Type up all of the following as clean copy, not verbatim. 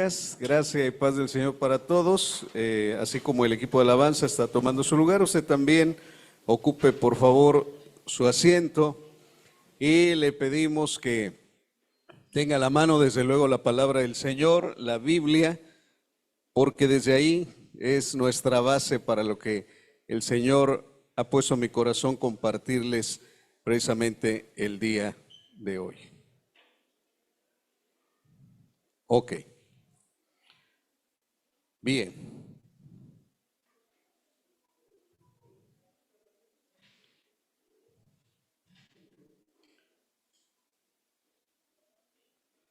días, gracia y paz del Señor para todos. Así como el equipo de alabanza está tomando su lugar, usted también ocupe por favor su asiento y le pedimos que tenga a la mano desde luego la palabra del Señor, la Biblia, porque desde ahí es nuestra base para lo que el Señor ha puesto en mi corazón compartirles precisamente el día de hoy. Ok. Bien.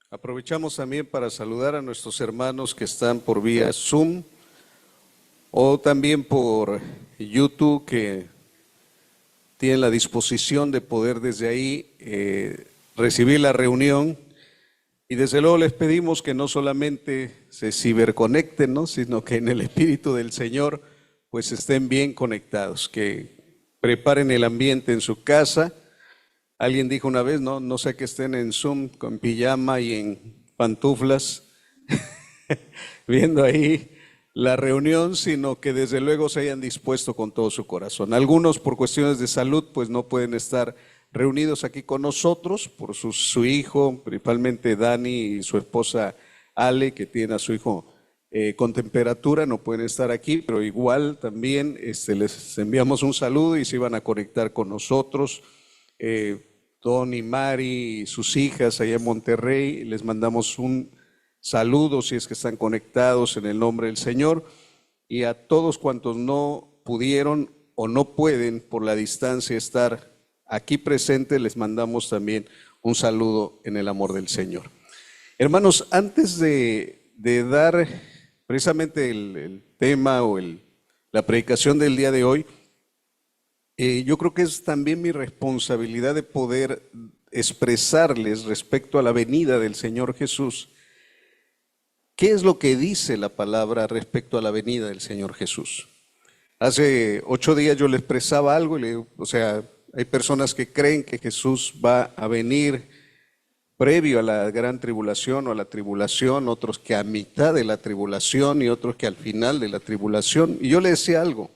Aprovechamos también para saludar a nuestros hermanos que están por vía Zoom o también por YouTube, que tienen la disposición de poder desde ahí recibir la reunión. Y desde luego les pedimos que no solamente se ciberconecten, ¿no?, sino que en el Espíritu del Señor pues estén bien conectados, que preparen el ambiente en su casa. Alguien dijo una vez, no sé, que estén en Zoom con pijama y en pantuflas viendo ahí la reunión, sino que desde luego se hayan dispuesto con todo su corazón. Algunos por cuestiones de salud pues no pueden estar reunidos aquí con nosotros, por su hijo, principalmente Dani y su esposa Ale, que tiene a su hijo con temperatura, no pueden estar aquí, pero igual también les enviamos un saludo y se iban a conectar con nosotros. Don y Mari y sus hijas allá en Monterrey, les mandamos un saludo si es que están conectados en el nombre del Señor, y a todos cuantos no pudieron o no pueden por la distancia estar aquí presentes, les mandamos también un saludo en el amor del Señor. Hermanos, antes de dar precisamente el tema o la predicación del día de hoy, yo creo que es también mi responsabilidad de poder expresarles respecto a la venida del Señor Jesús. ¿Qué es lo que dice la palabra respecto a la venida del Señor Jesús? Hace 8 días yo le expresaba algo y le digo, hay personas que creen que Jesús va a venir previo a la gran tribulación o a la tribulación, otros que a mitad de la tribulación y otros que al final de la tribulación. Y yo le decía algo,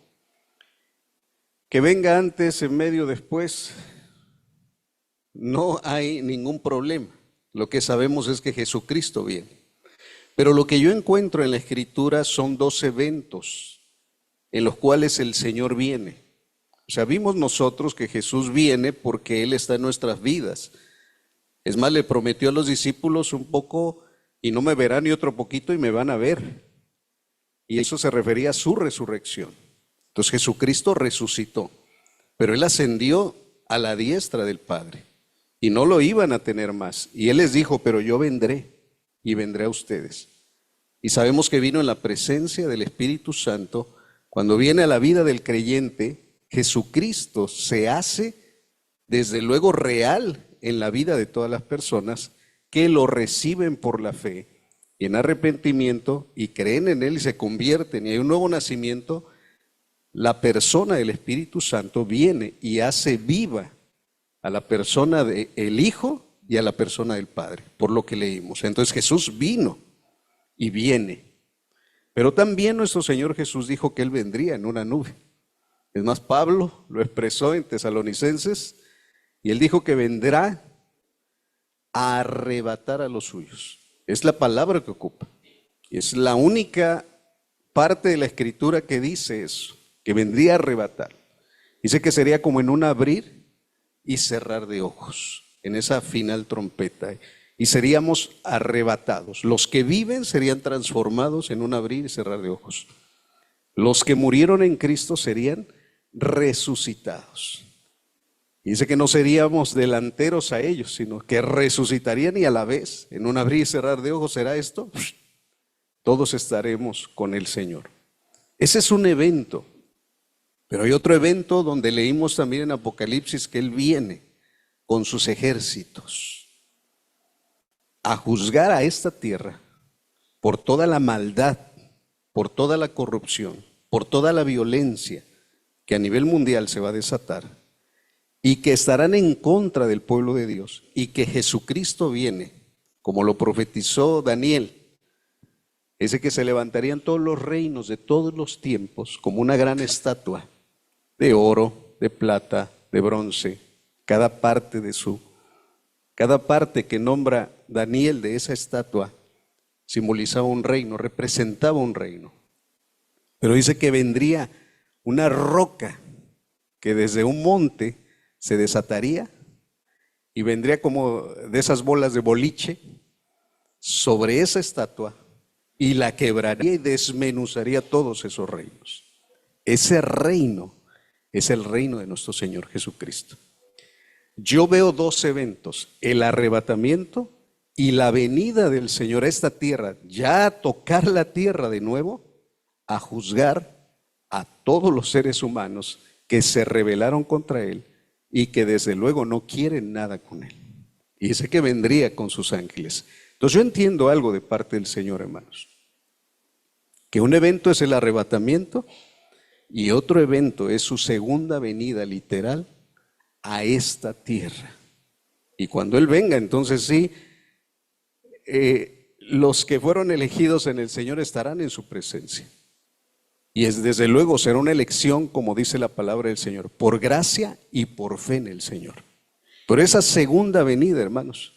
que venga antes, en medio, después, no hay ningún problema. Lo que sabemos es que Jesucristo viene. Pero lo que yo encuentro en la Escritura son 2 eventos en los cuales el Señor viene. Vimos nosotros que Jesús viene porque Él está en nuestras vidas. Es más, le prometió a los discípulos un poco, y no me verán, y otro poquito y me van a ver. Y eso se refería a su resurrección. Entonces Jesucristo resucitó, pero Él ascendió a la diestra del Padre y no lo iban a tener más. Y Él les dijo, pero yo vendré y vendré a ustedes. Y sabemos que vino en la presencia del Espíritu Santo. Cuando viene a la vida del creyente, Jesucristo se hace desde luego real en la vida de todas las personas que lo reciben por la fe y en arrepentimiento y creen en Él y se convierten y hay un nuevo nacimiento. La persona del Espíritu Santo viene y hace viva a la persona del Hijo y a la persona del Padre, por lo que leímos. Entonces Jesús vino y viene. Pero también nuestro Señor Jesús dijo que Él vendría en una nube. Es más, Pablo lo expresó en Tesalonicenses y él dijo que vendrá a arrebatar a los suyos. Es la palabra que ocupa. Es la única parte de la Escritura que dice eso, que vendría a arrebatar. Dice que sería como en un abrir y cerrar de ojos, en esa final trompeta, y seríamos arrebatados. Los que viven serían transformados en un abrir y cerrar de ojos. Los que murieron en Cristo serían resucitados. Y dice que no seríamos delanteros a ellos, sino que resucitarían, y a la vez, en un abrir y cerrar de ojos será esto, todos estaremos con el Señor. Ese es un evento. Pero hay otro evento donde leímos también en Apocalipsis que Él viene con sus ejércitos a juzgar a esta tierra por toda la maldad, por toda la corrupción, por toda la violencia que a nivel mundial se va a desatar y que estarán en contra del pueblo de Dios, y que Jesucristo viene, como lo profetizó Daniel, Dice que se levantarían todos los reinos de todos los tiempos como una gran estatua de oro, de plata, de bronce, cada parte que nombra Daniel de esa estatua simbolizaba un reino, representaba un reino. Pero dice que vendría una roca que desde un monte se desataría y vendría como de esas bolas de boliche sobre esa estatua y la quebraría y desmenuzaría todos esos reinos. Ese reino es el reino de nuestro Señor Jesucristo. Yo veo dos eventos, el arrebatamiento y la venida del Señor a esta tierra, ya a tocar la tierra de nuevo, a juzgar a todos los seres humanos que se rebelaron contra Él y que desde luego no quieren nada con Él. Y dice que vendría con sus ángeles. Entonces yo entiendo algo de parte del Señor, hermanos, que un evento es el arrebatamiento y otro evento es su segunda venida literal a esta tierra. Y cuando Él venga, entonces sí, los que fueron elegidos en el Señor estarán en su presencia. Y desde luego será una elección, como dice la palabra del Señor, por gracia y por fe en el Señor. Pero esa segunda venida, hermanos,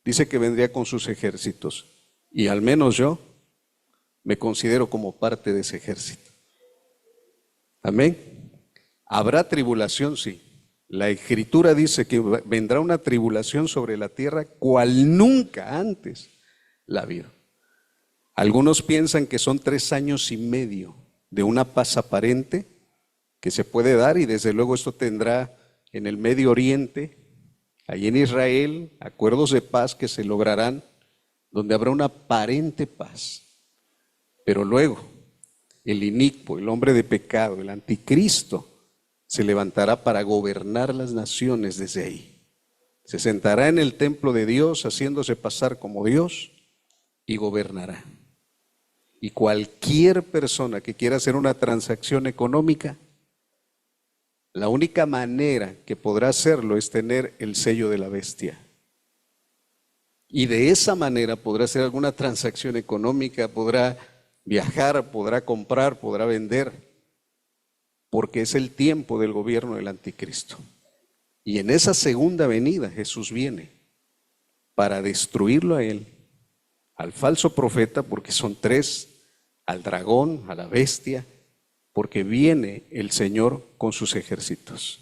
dice que vendría con sus ejércitos. Y al menos yo me considero como parte de ese ejército. Amén. ¿Habrá tribulación? Sí. La Escritura dice que vendrá una tribulación sobre la tierra cual nunca antes la vio. Algunos piensan que son 3 años y medio de una paz aparente que se puede dar, y desde luego esto tendrá en el Medio Oriente, allí en Israel, acuerdos de paz que se lograrán, donde habrá una aparente paz. Pero luego el inicuo, el hombre de pecado, el anticristo, se levantará para gobernar las naciones desde ahí. Se sentará en el templo de Dios haciéndose pasar como Dios y gobernará. Y cualquier persona que quiera hacer una transacción económica, la única manera que podrá hacerlo es tener el sello de la bestia. Y de esa manera podrá hacer alguna transacción económica, podrá viajar, podrá comprar, podrá vender, porque es el tiempo del gobierno del anticristo. Y en esa segunda venida Jesús viene para destruirlo a él, al falso profeta, porque son 3, al dragón, a la bestia, porque viene el Señor con sus ejércitos.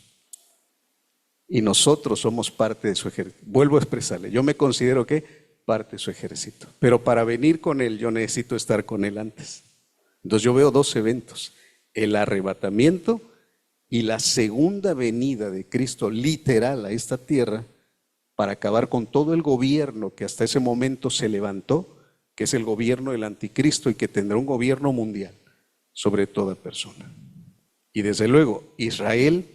Y nosotros somos parte de su ejército. Vuelvo a expresarle, yo me considero que parte de su ejército. Pero para venir con Él, yo necesito estar con Él antes. Entonces yo veo 2 eventos, el arrebatamiento y la segunda venida de Cristo literal a esta tierra para acabar con todo el gobierno que hasta ese momento se levantó, que es el gobierno del anticristo y que tendrá un gobierno mundial sobre toda persona. Y desde luego, Israel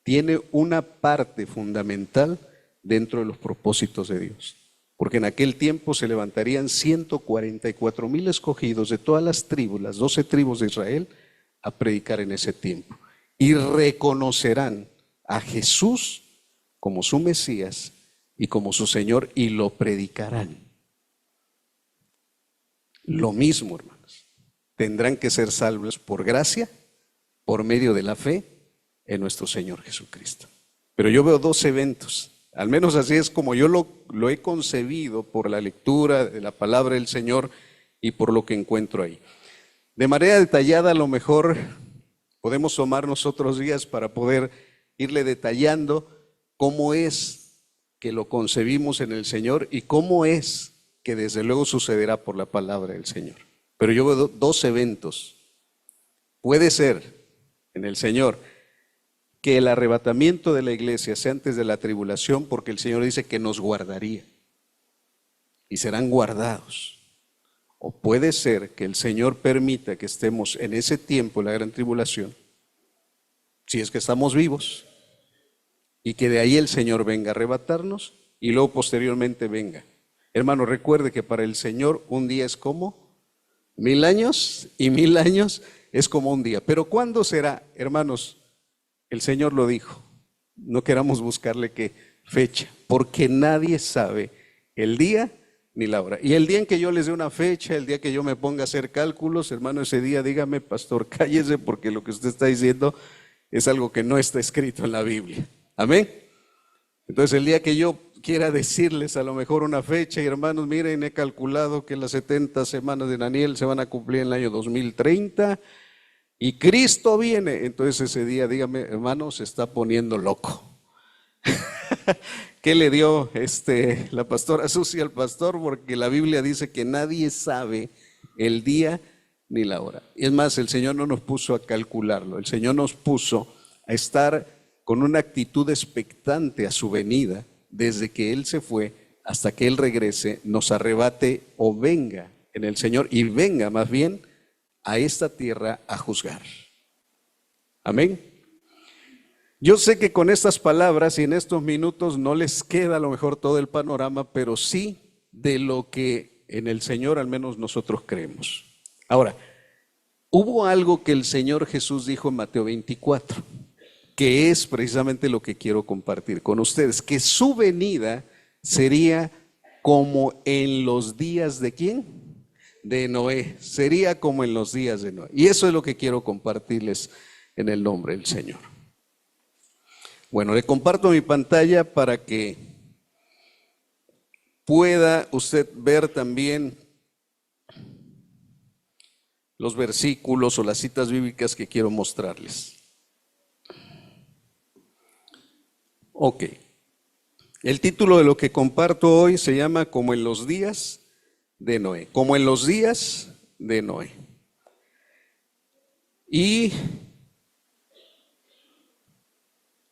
tiene una parte fundamental dentro de los propósitos de Dios, porque en aquel tiempo se levantarían 144,000 escogidos de todas las tribus, las 12 tribus de Israel, a predicar en ese tiempo. Y reconocerán a Jesús como su Mesías y como su Señor y lo predicarán. Lo mismo, hermanos, tendrán que ser salvos por gracia, por medio de la fe en nuestro Señor Jesucristo. Pero yo veo 2 eventos, al menos así es como yo lo he concebido por la lectura de la palabra del Señor y por lo que encuentro ahí. De manera detallada, a lo mejor podemos tomarnos otros días para poder irle detallando cómo es que lo concebimos en el Señor y cómo es que desde luego sucederá por la palabra del Señor. Pero yo veo 2 eventos. Puede ser en el Señor que el arrebatamiento de la iglesia sea antes de la tribulación, porque el Señor dice que nos guardaría y serán guardados. O puede ser que el Señor permita que estemos en ese tiempo, la gran tribulación, si es que estamos vivos, y que de ahí el Señor venga a arrebatarnos y luego posteriormente venga. Hermano, recuerde que para el Señor un día es como 1000 años y 1000 años es como un día. Pero ¿cuándo será, hermanos? El Señor lo dijo. No queramos buscarle qué fecha, porque nadie sabe el día ni la hora. Y el día en que yo les dé una fecha, el día que yo me ponga a hacer cálculos, hermano, ese día dígame, pastor, cállese porque lo que usted está diciendo es algo que no está escrito en la Biblia. Amén. Entonces el día que yo quiera decirles a lo mejor una fecha, y hermanos, miren, he calculado que las 70 semanas de Daniel se van a cumplir en el año 2030 y Cristo viene. Entonces ese día, dígame, hermano, se está poniendo loco. ¿Qué le dio la pastora Susi al pastor? Porque la Biblia dice que nadie sabe el día ni la hora. Y es más, el Señor no nos puso a calcularlo, el Señor nos puso a estar con una actitud expectante a su venida, desde que Él se fue hasta que Él regrese, nos arrebate o venga en el Señor, y venga más bien a esta tierra a juzgar. Amén. Yo sé que con estas palabras y en estos minutos no les queda a lo mejor todo el panorama, pero sí de lo que en el Señor al menos nosotros creemos. Ahora, hubo algo que el Señor Jesús dijo en Mateo 24, que es precisamente lo que quiero compartir con ustedes, que su venida sería como en los días ¿de quién? De Noé, sería como en los días de Noé. Y eso es lo que quiero compartirles en el nombre del Señor. Bueno, le comparto mi pantalla para que pueda usted ver también los versículos o las citas bíblicas que quiero mostrarles. Ok. El título de lo que comparto hoy se llama Como en los días de Noé. Como en los días de Noé. Y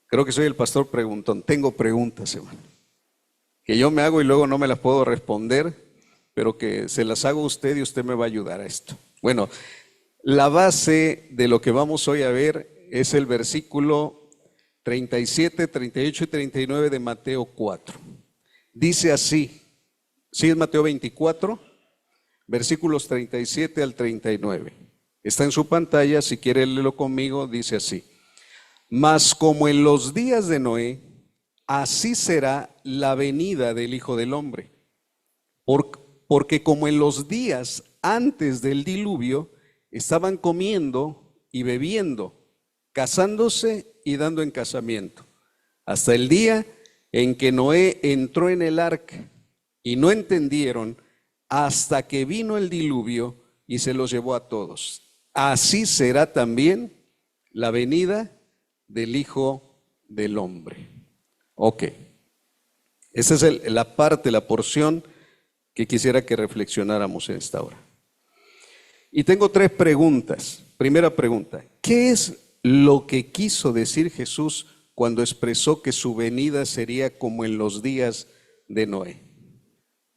creo que soy el pastor preguntón. Tengo preguntas, hermano, que yo me hago y luego no me las puedo responder, pero que se las hago a usted y usted me va a ayudar a esto. Bueno, la base de lo que vamos hoy a ver es el versículo 37, 38 y 39 de Mateo 4. Dice así, sí es Mateo 24, versículos 37 al 39. Está en su pantalla, si quiere léelo conmigo, dice así. Mas como en los días de Noé, así será la venida del Hijo del Hombre. Porque como en los días antes del diluvio, estaban comiendo y bebiendo, casándose y dando en casamiento, hasta el día en que Noé entró en el arca, y no entendieron hasta que vino el diluvio y se los llevó a todos. Así será también la venida del Hijo del Hombre. Ok. Esa es la parte, la porción que quisiera que reflexionáramos en esta hora. Y tengo tres preguntas. Primera pregunta, ¿qué es lo que quiso decir Jesús cuando expresó que su venida sería como en los días de Noé?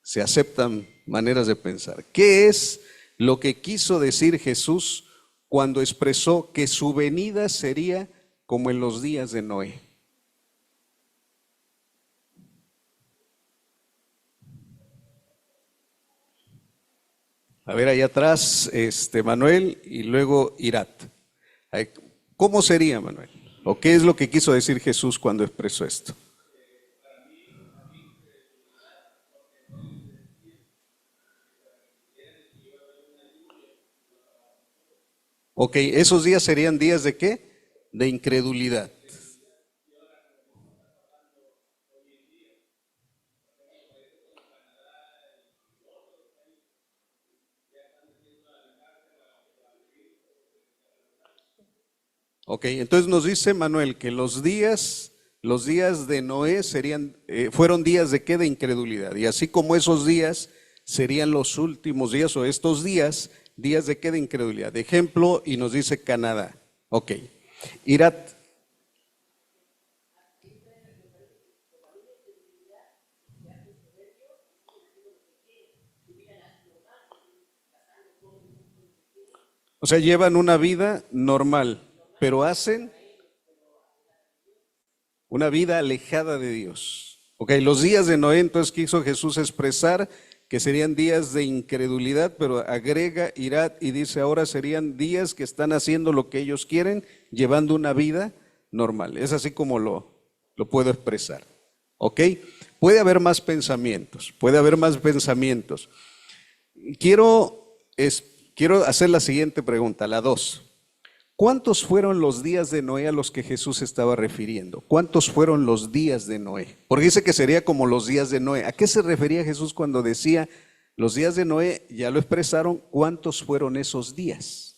Se aceptan maneras de pensar. ¿Qué es lo que quiso decir Jesús cuando expresó que su venida sería como en los días de Noé? A ver, allá atrás, Manuel y luego Irat. ¿Cómo sería, Manuel? ¿O qué es lo que quiso decir Jesús cuando expresó esto? Ok, ¿esos días serían días de qué? De incredulidad. Ok, entonces nos dice Manuel que los días de Noé fueron días de qué? De incredulidad. Y así como esos días serían los últimos días o estos días de qué? De incredulidad. De ejemplo, y nos dice Canadá. Ok. Irat. O sea, llevan una vida normal, pero hacen una vida alejada de Dios. Ok, los días de Noé, entonces quiso Jesús expresar que serían días de incredulidad, pero agrega Irat y dice ahora serían días que están haciendo lo que ellos quieren, llevando una vida normal. Es así como lo puedo expresar. ¿Ok? Puede haber más pensamientos, puede haber más pensamientos. Quiero hacer la siguiente pregunta, la 2. ¿Cuántos fueron los días de Noé a los que Jesús estaba refiriendo? ¿Cuántos fueron los días de Noé? Porque dice que sería como los días de Noé. ¿A qué se refería Jesús cuando decía los días de Noé? Ya lo expresaron. ¿Cuántos fueron esos días?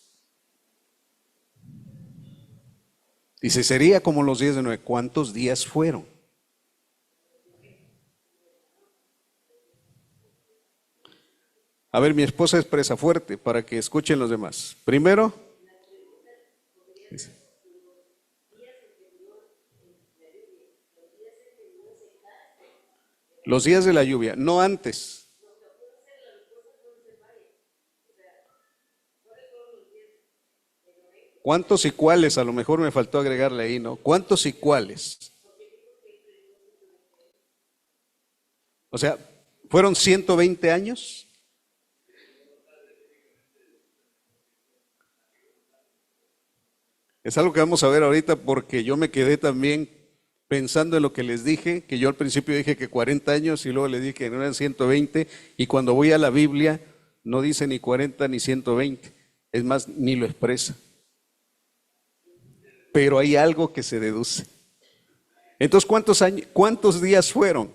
Dice, sería como los días de Noé. ¿Cuántos días fueron? A ver, mi esposa expresa fuerte para que escuchen los demás. Primero, los días de la lluvia, no antes. ¿Cuántos y cuáles? A lo mejor me faltó agregarle ahí, ¿no? ¿Cuántos y cuáles? O sea, ¿fueron 120 años? Es algo que vamos a ver ahorita porque yo me quedé también pensando en lo que les dije, que yo al principio dije que 40 años y luego les dije que no eran 120 y cuando voy a la Biblia no dice ni 40 ni 120, es más, ni lo expresa. Pero hay algo que se deduce. Entonces, cuántos días fueron?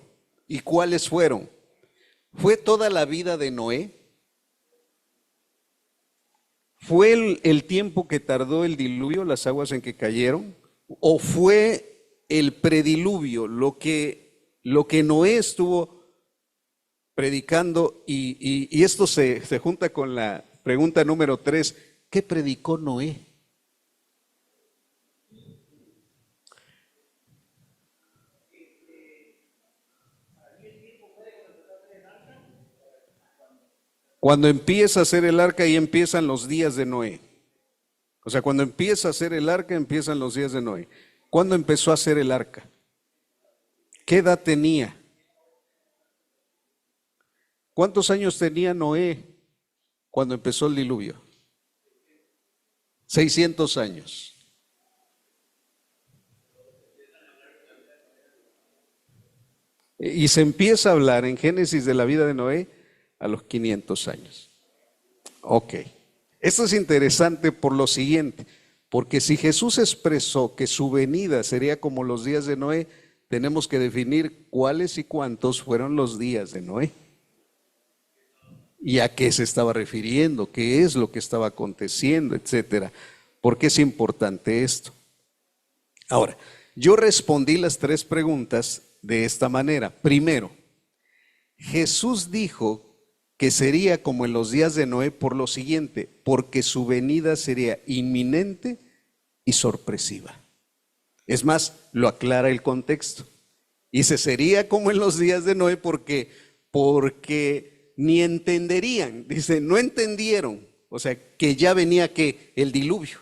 ¿Y cuáles fueron? ¿Fue toda la vida de Noé? ¿Fue el tiempo que tardó el diluvio, las aguas en que cayeron? ¿O fue el prediluvio, lo que Noé estuvo predicando? Y esto se junta con la pregunta número 3. ¿Qué predicó Noé? Cuando empieza a hacer el arca, ahí empiezan los días de Noé. O sea, cuando empieza a hacer el arca, empiezan los días de Noé. ¿Cuándo empezó a hacer el arca? ¿Qué edad tenía? ¿Cuántos años tenía Noé cuando empezó el diluvio? 600 años. Y se empieza a hablar en Génesis de la vida de Noé a los 500 años. Ok. Esto es interesante por lo siguiente, porque si Jesús expresó que su venida sería como los días de Noé, tenemos que definir cuáles y cuántos fueron los días de Noé. ¿Y a qué se estaba refiriendo? ¿Qué es lo que estaba aconteciendo? Etcétera. ¿Por qué es importante esto? Ahora, yo respondí las 3 preguntas de esta manera. Primero, Jesús dijo que sería como en los días de Noé por lo siguiente, porque su venida sería inminente y sorpresiva. Es más, lo aclara el contexto. Dice, sería como en los días de Noé porque ni entenderían. Dice, no entendieron. O sea, que ya venía que el diluvio.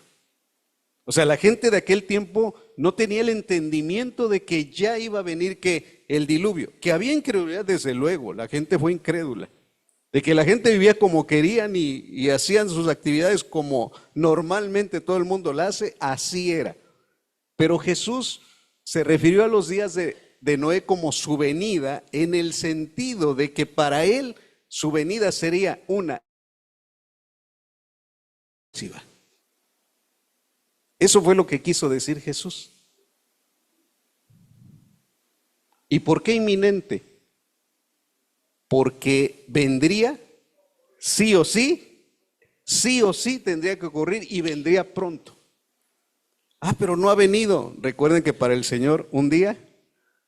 O sea, la gente de aquel tiempo no tenía el entendimiento de que ya iba a venir que el diluvio. Que había incredulidad, desde luego, la gente fue incrédula. De que la gente vivía como querían y hacían sus actividades como normalmente todo el mundo la hace, así era. Pero Jesús se refirió a los días de Noé como su venida, en el sentido de que para él su venida sería una. Eso fue lo que quiso decir Jesús. ¿Y por qué inminente? Porque vendría sí o sí tendría que ocurrir y vendría pronto. Ah, pero no ha venido. Recuerden que para el Señor un día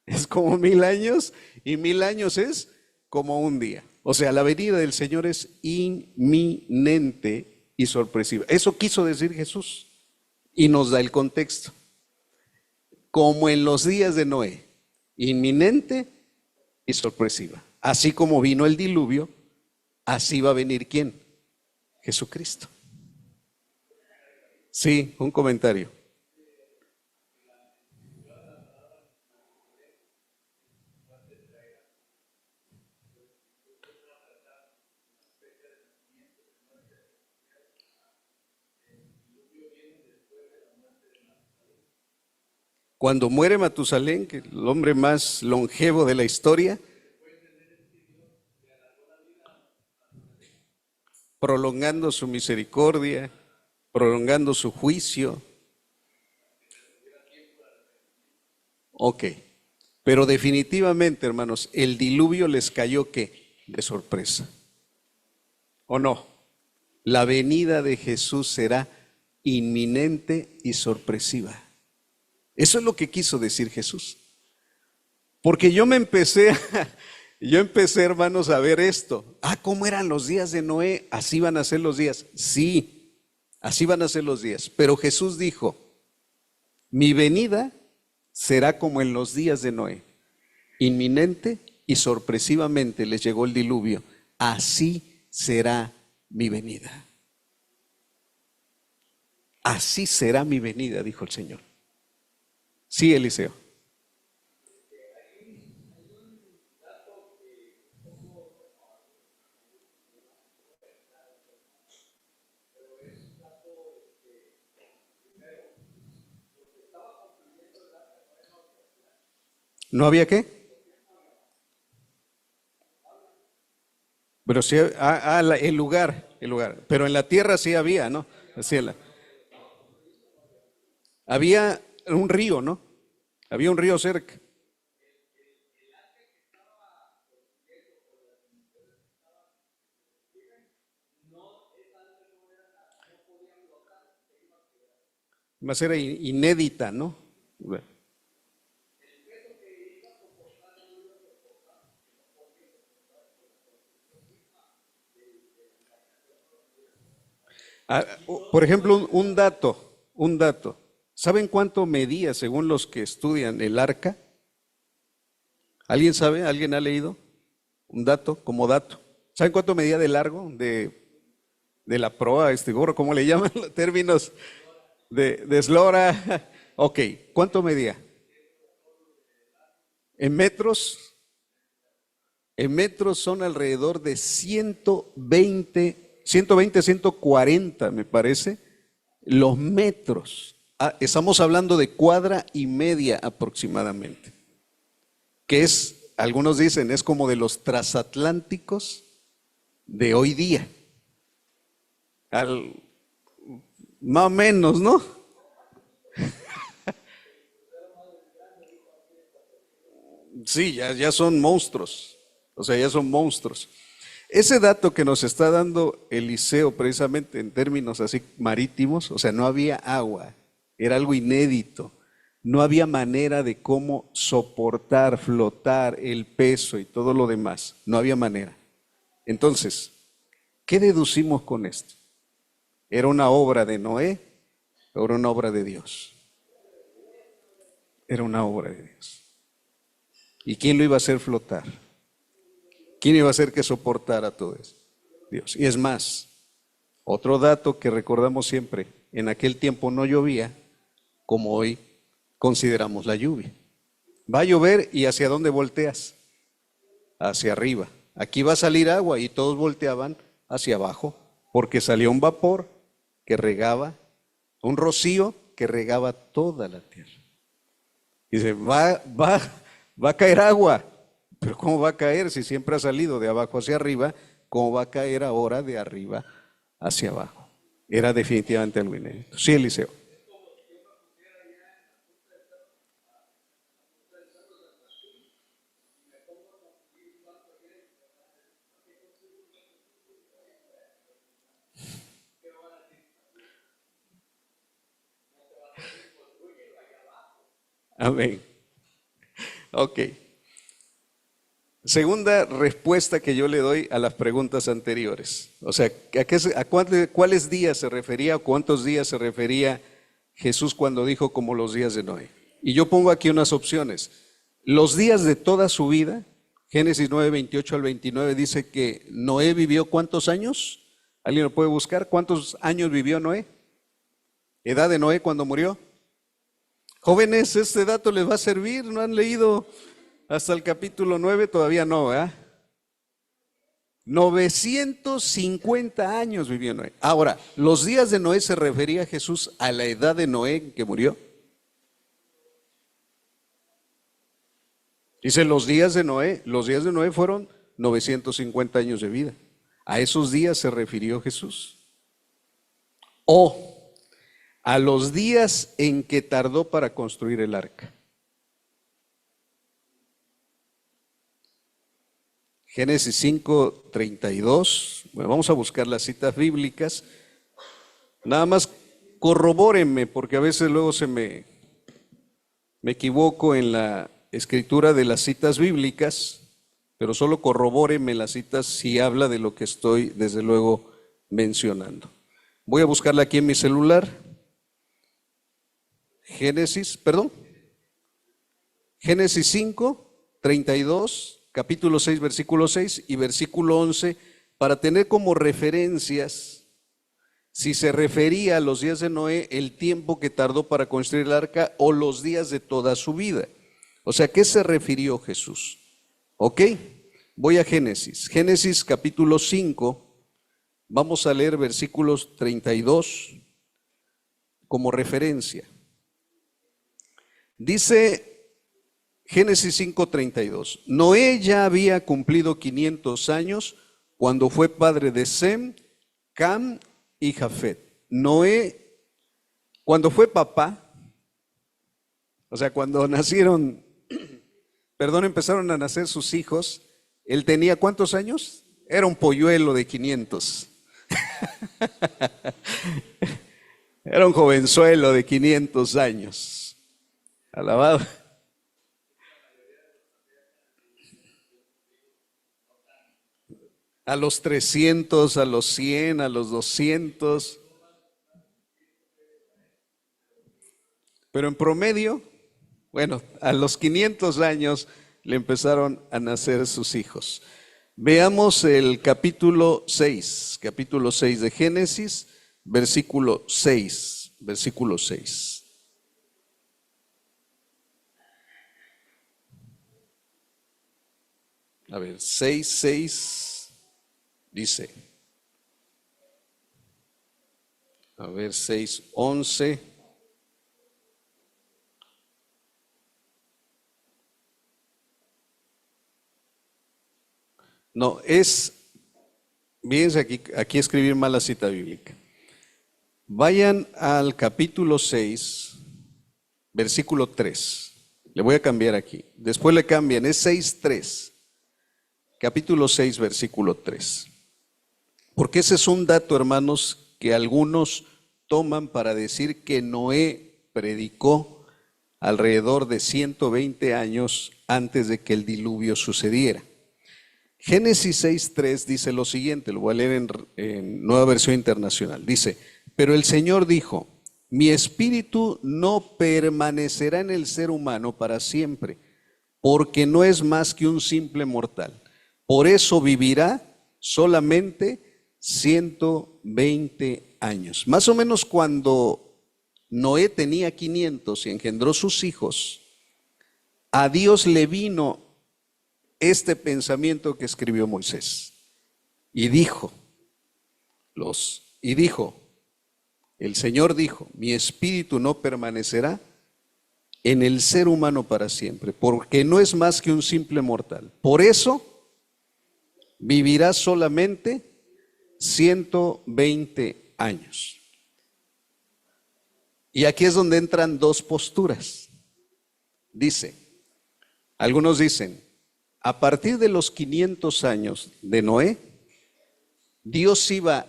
es como 1000 años y 1000 años es como un día. O sea, la venida del Señor es inminente y sorpresiva. Eso quiso decir Jesús y nos da el contexto. Como en los días de Noé, inminente y sorpresiva. Así como vino el diluvio, así va a venir ¿quién? Jesucristo. Sí, un comentario. Cuando muere Matusalén, que el hombre más longevo de la historia, prolongando su misericordia, prolongando su juicio. Ok, pero definitivamente, hermanos, el diluvio les cayó ¿qué? De sorpresa. ¿O no? La venida de Jesús será inminente y sorpresiva. Eso es lo que quiso decir Jesús. Porque yo empecé, hermanos, a ver esto. ¿Cómo eran los días de Noé? Así van a ser los días. Sí, así van a ser los días. Pero Jesús dijo, mi venida será como en los días de Noé. Inminente y sorpresivamente les llegó el diluvio. Así será mi venida. Así será mi venida, dijo el Señor. Sí, Eliseo. ¿No había qué? Pero sí, el lugar. Pero en la tierra sí había, ¿no? Así había un río, ¿no? Había un río cerca. Más era inédita, ¿no? Por ejemplo, un dato. ¿Saben cuánto medía según los que estudian el arca? ¿Alguien sabe? ¿Alguien ha leído? Un dato, como dato. ¿Saben cuánto medía de largo? De la proa, gorro, ¿cómo le llaman los términos? De eslora. Ok, ¿cuánto medía? En metros. En metros son alrededor de 120, 140, me parece, los metros. Estamos hablando de cuadra y media aproximadamente, que es, algunos dicen, es como de los transatlánticos de hoy día. Más o menos, ¿no? Sí, ya son monstruos. O sea, ya son monstruos. Ese dato que nos está dando Eliseo, precisamente en términos así marítimos, o sea, no había agua, era algo inédito. No había manera de cómo soportar, flotar el peso y todo lo demás. No había manera. Entonces, ¿qué deducimos con esto? ¿Era una obra de Noé o era una obra de Dios? Era una obra de Dios. ¿Y quién lo iba a hacer flotar? ¿Quién iba a hacer que soportara todo eso? Dios. Y es más, otro dato que recordamos siempre, en aquel tiempo no llovía como hoy consideramos la lluvia. Va a llover y ¿hacia dónde volteas? Hacia arriba. Aquí va a salir agua y todos volteaban hacia abajo porque salía un vapor que regaba, un rocío que regaba toda la tierra. Y dice, va a caer agua. Pero ¿cómo va a caer si siempre ha salido de abajo hacia arriba? ¿Cómo va a caer ahora de arriba hacia abajo? Era definitivamente algo inédito. Sí, Eliseo. Amén. Ok. Segunda respuesta que yo le doy a las preguntas anteriores. O sea, ¿cuáles días se refería o cuántos días se refería Jesús cuando dijo como los días de Noé? Y yo pongo aquí unas opciones. Los días de toda su vida, Génesis 9, 28 al 29 dice que Noé vivió ¿cuántos años? ¿Alguien lo puede buscar? ¿Cuántos años vivió Noé? ¿Edad de Noé cuando murió? Jóvenes, este dato les va a servir, ¿no han leído hasta el capítulo 9? Todavía no, ¿verdad? 950 años vivió Noé. Ahora, ¿los días de Noé se refería a Jesús a la edad de Noé que murió? Dice los días de Noé fueron 950 años de vida. A esos días se refirió Jesús. O a los días en que tardó para construir el arca. Génesis 5:32. Bueno, vamos a buscar las citas bíblicas. Nada más corrobórenme, porque a veces luego me equivoco en la escritura de las citas bíblicas, pero solo corrobórenme las citas si habla de lo que estoy, desde luego, mencionando. Voy a buscarla aquí en mi celular. Génesis 5:32, capítulo 6, versículo 6 y versículo 11, para tener como referencias si se refería a los días de Noé, el tiempo que tardó para construir el arca, o los días de toda su vida. O sea, ¿a qué se refirió Jesús? ¿Ok? Voy a Génesis. Génesis capítulo 5, vamos a leer versículos 32 como referencia. Dice Génesis 5:32, Noé ya había cumplido 500 años cuando fue padre de Sem, Cam y Jafet. Noé, cuando fue papá, o sea, cuando empezaron a nacer sus hijos, él tenía ¿cuántos años? Era un polluelo de 500. Era un jovenzuelo de 500 años. Alabado. A los 300, a los 100, a los 200. Pero en promedio, bueno, a los 500 años le empezaron a nacer sus hijos. Veamos el capítulo 6 de Génesis, versículo 6. A ver, 6:6 dice. A ver, 6:11. No, fíjense aquí escribir mal la cita bíblica. Vayan al capítulo 6, versículo 3. Le voy a cambiar aquí. Después le cambian, es 6:3. Capítulo 6, versículo 3. Porque ese es un dato, hermanos, que algunos toman para decir que Noé predicó alrededor de 120 años antes de que el diluvio sucediera. Génesis 6:3 dice lo siguiente, lo voy a leer en Nueva Versión Internacional. Dice, pero el Señor dijo, mi espíritu no permanecerá en el ser humano para siempre, porque no es más que un simple mortal. Por eso vivirá solamente 120 años. Más o menos cuando Noé tenía 500 y engendró sus hijos, a Dios le vino este pensamiento que escribió Moisés. Y dijo, el Señor dijo, mi espíritu no permanecerá en el ser humano para siempre, porque no es más que un simple mortal. Por eso vivirá solamente 120 años. Y aquí es donde entran dos posturas. Algunos dicen, a partir de los 500 años de Noé, Dios iba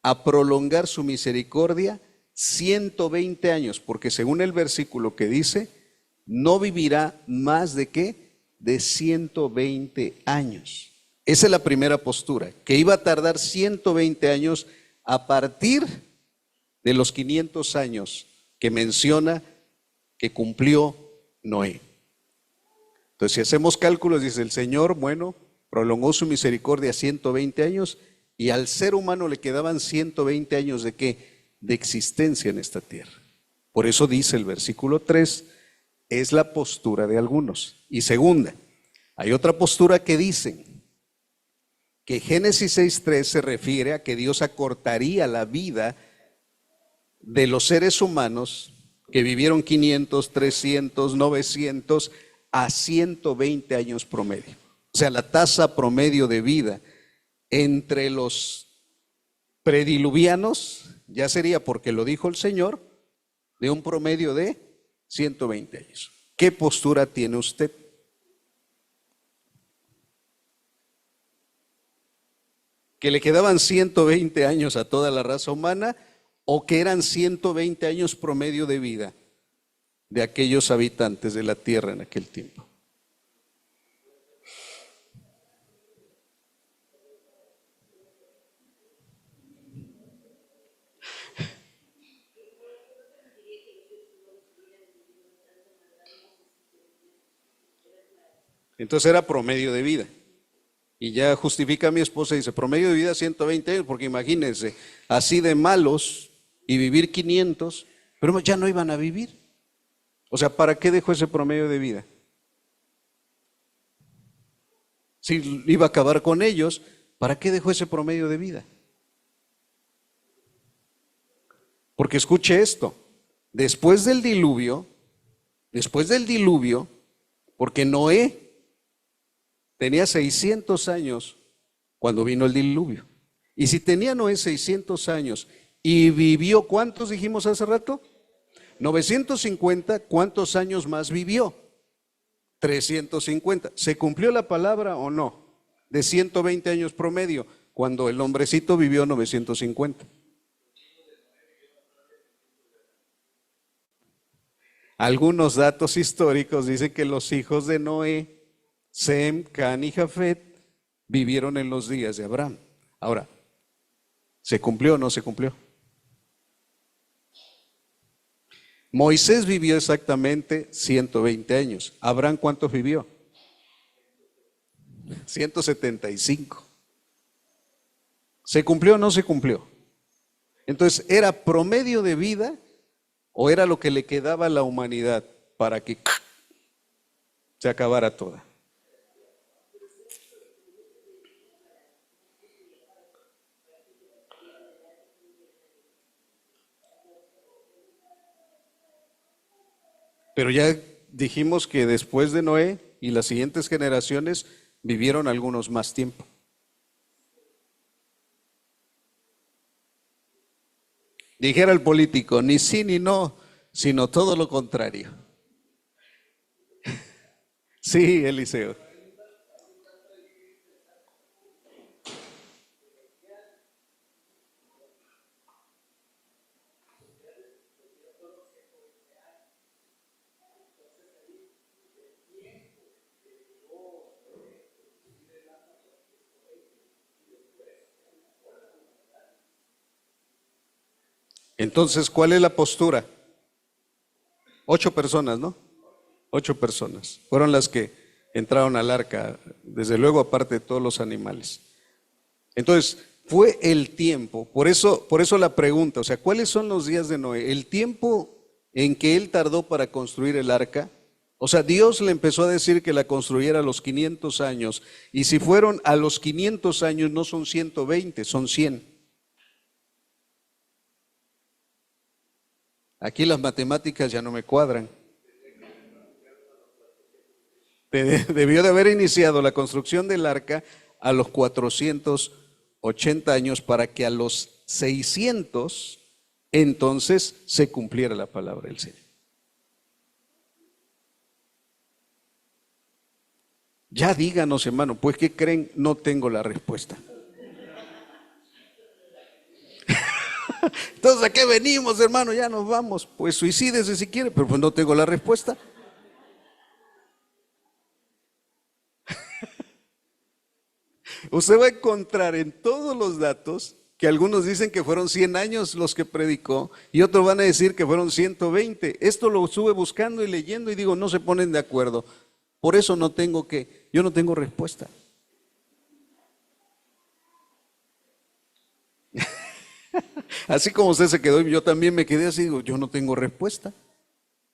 a prolongar su misericordia 120 años, porque según el versículo que dice, no vivirá más de ¿qué? De 120 años. Esa es la primera postura, que iba a tardar 120 años a partir de los 500 años que menciona que cumplió Noé. Entonces, si hacemos cálculos, dice el Señor, bueno, prolongó su misericordia 120 años y al ser humano le quedaban 120 años ¿de qué? De existencia en esta tierra. Por eso dice el versículo 3, es la postura de algunos. Y segunda, hay otra postura que dicen que Génesis 6:3 se refiere a que Dios acortaría la vida de los seres humanos que vivieron 500, 300, 900 a 120 años promedio. O sea, la tasa promedio de vida entre los prediluvianos ya sería, porque lo dijo el Señor, de un promedio de 120 años. ¿Qué postura tiene usted? ¿Que le quedaban 120 años a toda la raza humana o que eran 120 años promedio de vida de aquellos habitantes de la tierra en aquel tiempo? Entonces era promedio de vida. Y ya justifica a mi esposa y dice, promedio de vida 120 años, porque imagínense, así de malos y vivir 500, pero ya no iban a vivir. O sea, ¿para qué dejó ese promedio de vida? Si iba a acabar con ellos, ¿para qué dejó ese promedio de vida? Porque escuche esto, después del diluvio, porque Noé tenía 600 años cuando vino el diluvio. Y si tenía Noé 600 años y vivió, ¿cuántos dijimos hace rato? 950, ¿cuántos años más vivió? 350. ¿Se cumplió la palabra o no? De 120 años promedio, cuando el hombrecito vivió 950. Algunos datos históricos dicen que los hijos de Noé, Sem, Can y Jafet, vivieron en los días de Abraham. Ahora, ¿se cumplió o no se cumplió? Moisés vivió exactamente 120 años. ¿Abraham cuántos vivió? 175. ¿Se cumplió o no se cumplió? Entonces, ¿era promedio de vida o era lo que le quedaba a la humanidad para que se acabara toda? Pero ya dijimos que después de Noé y las siguientes generaciones vivieron algunos más tiempo. Dijera el político, ni sí ni no, sino todo lo contrario. Sí, Eliseo. Entonces, ¿cuál es la postura? 8 personas, ¿no? 8 personas. Fueron las que entraron al arca, desde luego aparte de todos los animales. Entonces, fue el tiempo, por eso la pregunta, o sea, ¿cuáles son los días de Noé? El tiempo en que él tardó para construir el arca. O sea, Dios le empezó a decir que la construyera a los 500 años, y si fueron a los 500 años no son 120, son 100. Aquí las matemáticas ya no me cuadran. Debió de haber iniciado la construcción del arca a los 480 años para que a los 600 entonces se cumpliera la palabra del Señor. Ya díganos, hermano, pues ¿qué creen? No tengo la respuesta. Entonces, ¿a qué venimos, hermano? Ya nos vamos. Pues suicídese si quiere, pero pues no tengo la respuesta. Usted va a encontrar en todos los datos que algunos dicen que fueron 100 años los que predicó y otros van a decir que fueron 120. Esto lo estuve buscando y leyendo y digo, no se ponen de acuerdo. Por eso yo no tengo respuesta. Así como usted se quedó, yo también me quedé así, digo, yo no tengo respuesta.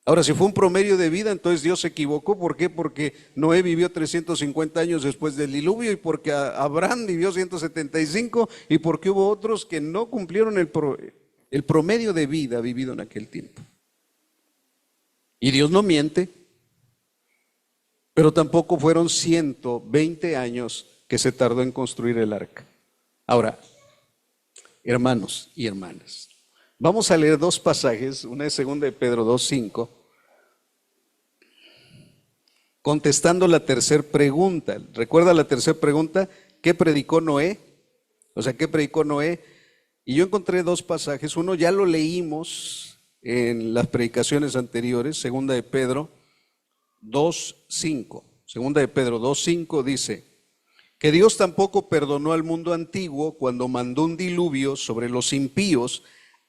Ahora, si fue un promedio de vida, entonces Dios se equivocó. ¿Por qué? Porque Noé vivió 350 años después del diluvio y porque Abraham vivió 175 y porque hubo otros que no cumplieron el promedio de vida vivido en aquel tiempo. Y Dios no miente. pero tampoco fueron 120 años que se tardó en construir el arca. Ahora, hermanos y hermanas, vamos a leer dos pasajes, una es segunda de Pedro 2:5, contestando la tercera pregunta. ¿Recuerda la tercera pregunta? ¿Qué predicó Noé? O sea, ¿qué predicó Noé? Y yo encontré dos pasajes. Uno ya lo leímos en las predicaciones anteriores, segunda de Pedro 2:5. Segunda de Pedro 2:5 dice que Dios tampoco perdonó al mundo antiguo cuando mandó un diluvio sobre los impíos,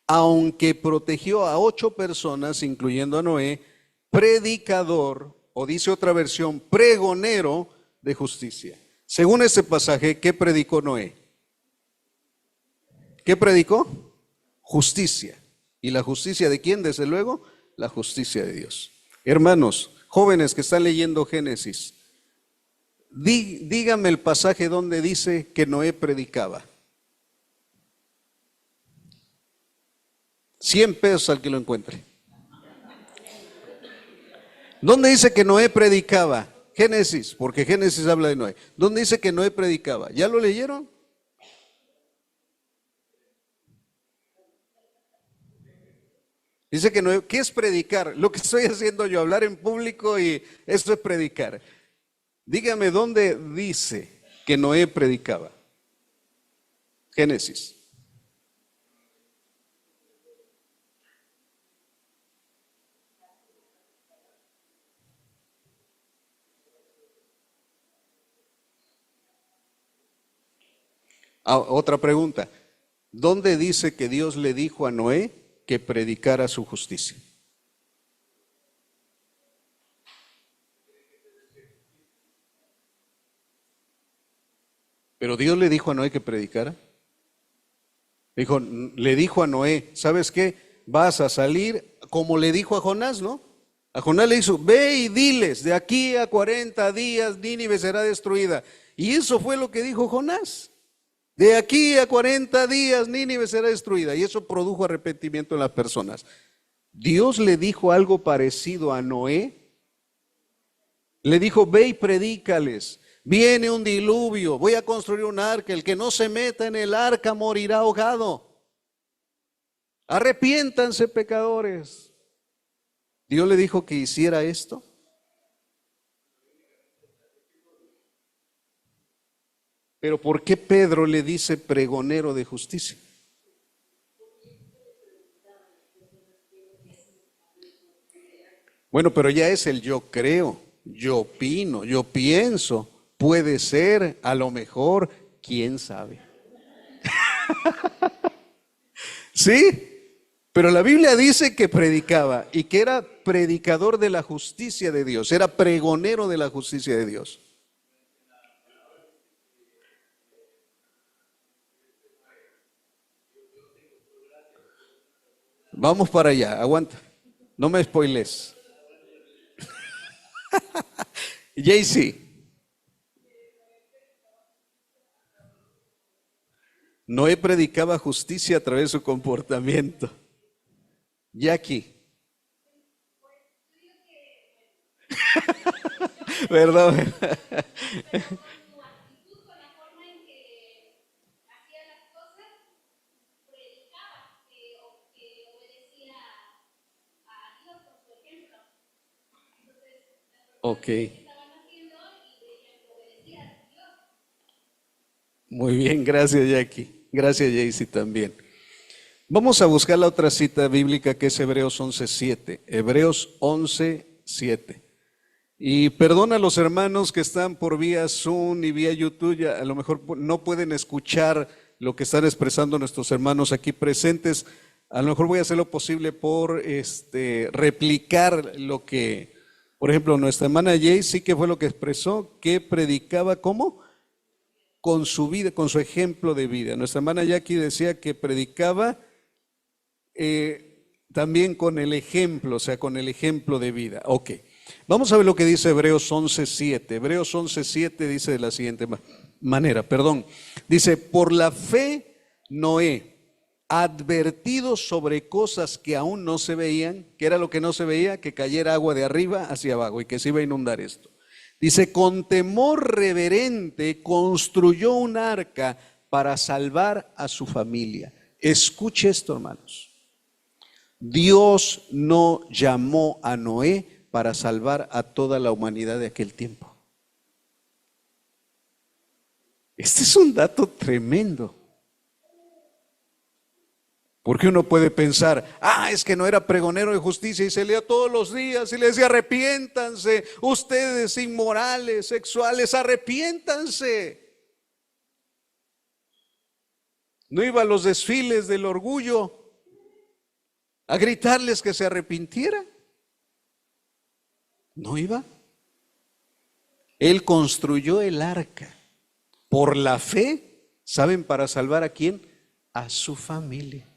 aunque protegió a 8 personas, incluyendo a Noé, predicador, o dice otra versión, pregonero de justicia. Según este pasaje, ¿qué predicó Noé? ¿Qué predicó? Justicia. ¿Y la justicia de quién? Desde luego, la justicia de Dios. Hermanos, jóvenes que están leyendo Génesis, dígame el pasaje donde dice que Noé predicaba. 100 pesos al que lo encuentre. ¿Dónde dice que Noé predicaba? Génesis, porque Génesis habla de Noé. ¿Dónde dice que Noé predicaba? ¿Ya lo leyeron? Dice que Noé, ¿qué es predicar? Lo que estoy haciendo yo, hablar en público, y esto es predicar. Dígame dónde dice que Noé predicaba. Génesis. Otra pregunta. ¿Dónde dice que Dios le dijo a Noé que predicara su justicia? Pero Dios le dijo a Noé que predicara. Le dijo a Noé, ¿sabes qué? Vas a salir, como le dijo a Jonás, ¿no? A Jonás le dijo, ve y diles, de aquí a 40 días Nínive será destruida. Y eso fue lo que dijo Jonás. De aquí a 40 días Nínive será destruida. Y eso produjo arrepentimiento en las personas. Dios le dijo algo parecido a Noé. Le dijo, ve y predícales. Viene un diluvio, voy a construir un arca. El que no se meta en el arca morirá ahogado. Arrepiéntanse, pecadores. Dios le dijo que hiciera esto. Pero ¿por qué Pedro le dice pregonero de justicia? Bueno, pero ya es el yo creo, yo opino, yo pienso, puede ser, a lo mejor, quién sabe. ¿Sí? Pero la Biblia dice que predicaba y que era predicador de la justicia de Dios, era pregonero de la justicia de Dios. Vamos para allá, aguanta, no me spoiles. Jaycee, Noé predicaba justicia a través de su comportamiento. Jackie. Perdón. Ok. Muy bien, gracias Jackie. Gracias Jaycee también. Vamos a buscar la otra cita bíblica que es Hebreos 11:7. Hebreos 11:7. Y perdona a los hermanos que están por vía Zoom y vía YouTube, ya a lo mejor no pueden escuchar lo que están expresando nuestros hermanos aquí presentes. A lo mejor voy a hacer lo posible por replicar lo que, por ejemplo, nuestra hermana Jay sí que fue lo que expresó, que predicaba ¿cómo? Con su vida, con su ejemplo de vida. Nuestra hermana Jackie decía que predicaba también con el ejemplo, o sea, con el ejemplo de vida. Ok, vamos a ver lo que dice Hebreos 11:7. Hebreos 11:7 dice de la siguiente manera, dice, por la fe Noé, advertido sobre cosas que aún no se veían, que era lo que no se veía, que cayera agua de arriba hacia abajo y que se iba a inundar esto. Dice, con temor reverente construyó un arca para salvar a su familia. Escuche esto, hermanos. Dios no llamó a Noé para salvar a toda la humanidad de aquel tiempo. Este es un dato tremendo. Porque uno puede pensar, es que no era pregonero de justicia y se leía todos los días y le decía, arrepiéntanse, ustedes inmorales, sexuales, arrepiéntanse. No iba a los desfiles del orgullo a gritarles que se arrepintieran. No iba. Él construyó el arca por la fe. ¿Saben para salvar a quién? A su familia.